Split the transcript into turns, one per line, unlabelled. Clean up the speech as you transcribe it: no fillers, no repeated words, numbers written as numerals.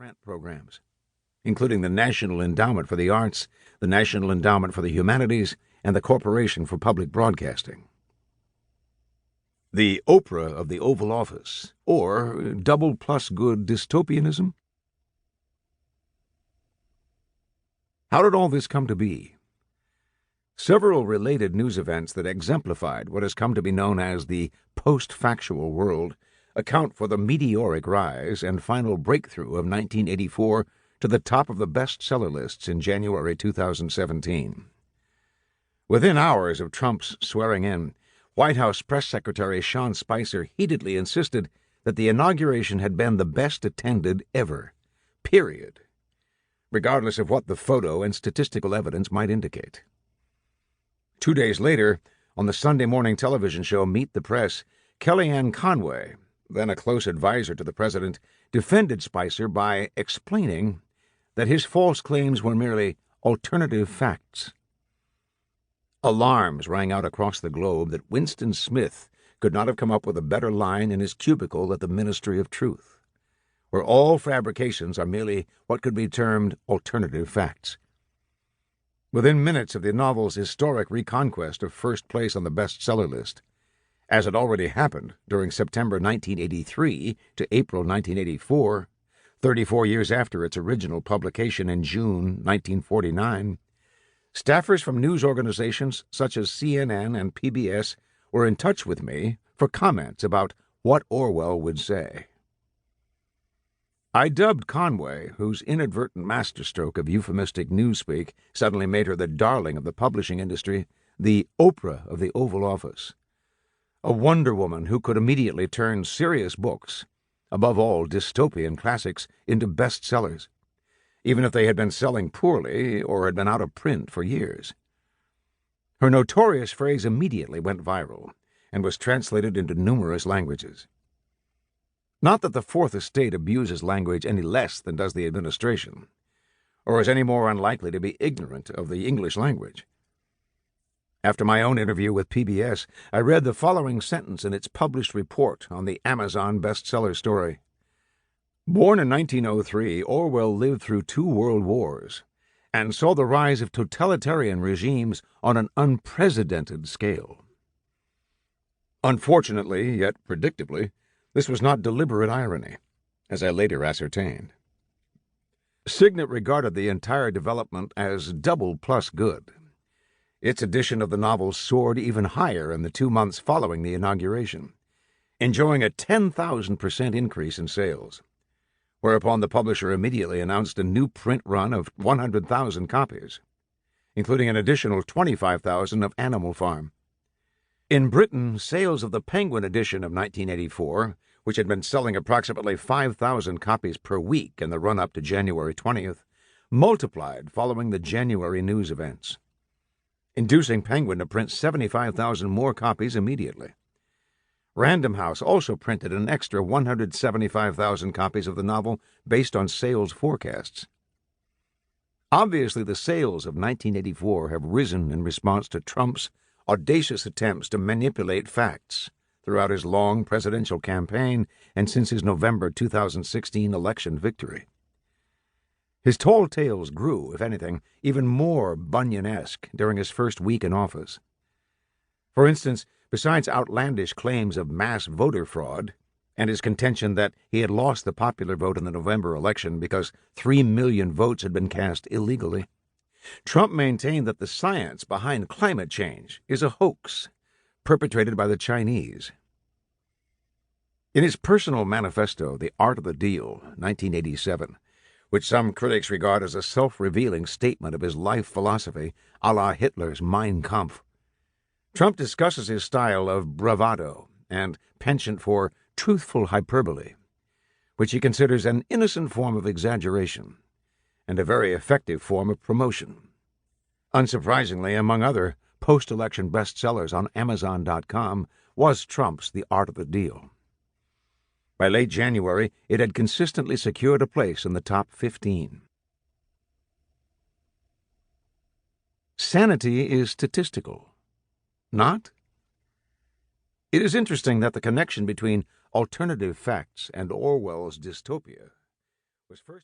grant programs, including the National Endowment for the Arts, the National Endowment for the Humanities, and the Corporation for Public Broadcasting. The Oprah of the Oval Office, or double plus good dystopianism? How did all this come to be? Several related news events that exemplified what has come to be known as the post-factual world account for the meteoric rise and final breakthrough of 1984 to the top of the bestseller lists in January 2017. Within hours of Trump's swearing in, White House Press Secretary Sean Spicer heatedly insisted that the inauguration had been the best attended ever, period, regardless of what the photo and statistical evidence might indicate. 2 days later, on the Sunday morning television show Meet the Press, Kellyanne Conway, then a close advisor to the president, defended Spicer by explaining that his false claims were merely alternative facts. Alarms rang out across the globe that Winston Smith could not have come up with a better line in his cubicle at the Ministry of Truth, where all fabrications are merely what could be termed alternative facts. Within minutes of the novel's historic reconquest of first place on the bestseller list, as had already happened during September 1983 to April 1984, 34 years after its original publication in June 1949, staffers from news organizations such as CNN and PBS were in touch with me for comments about what Orwell would say. I dubbed Conway, whose inadvertent masterstroke of euphemistic newspeak suddenly made her the darling of the publishing industry, the Oprah of the Oval Office, a wonder woman who could immediately turn serious books, above all dystopian classics, into bestsellers, even if they had been selling poorly or had been out of print for years. Her notorious phrase immediately went viral and was translated into numerous languages. Not that the Fourth Estate abuses language any less than does the administration, or is any more unlikely to be ignorant of the English language. After my own interview with PBS, I read the following sentence in its published report on the Amazon bestseller story. Born in 1903, Orwell lived through 2 world wars and saw the rise of totalitarian regimes on an unprecedented scale. Unfortunately, yet predictably, this was not deliberate irony, as I later ascertained. Signet regarded the entire development as double plus good. Its edition of the novel soared even higher in the 2 months following the inauguration, enjoying a 10,000% increase in sales, whereupon the publisher immediately announced a new print run of 100,000 copies, including an additional 25,000 of Animal Farm. In Britain, sales of the Penguin edition of 1984, which had been selling approximately 5,000 copies per week in the run-up to January 20th, multiplied following the January news events, inducing Penguin to print 75,000 more copies immediately. Random House also printed an extra 175,000 copies of the novel based on sales forecasts. Obviously, the sales of 1984 have risen in response to Trump's audacious attempts to manipulate facts throughout his long presidential campaign and since his November 2016 election victory. His tall tales grew, if anything, even more Bunyan-esque during his first week in office. For instance, besides outlandish claims of mass voter fraud and his contention that he had lost the popular vote in the November election because 3 million votes had been cast illegally, Trump maintained that the science behind climate change is a hoax perpetrated by the Chinese. In his personal manifesto, The Art of the Deal, 1987, which some critics regard as a self-revealing statement of his life philosophy a la Hitler's Mein Kampf, Trump discusses his style of bravado and penchant for truthful hyperbole, which he considers an innocent form of exaggeration and a very effective form of promotion. Unsurprisingly, among other post-election bestsellers on Amazon.com was Trump's The Art of the Deal. By late January, it had consistently secured a place in the top 15. Sanity is statistical, not? It is interesting that the connection between alternative facts and Orwell's dystopia was first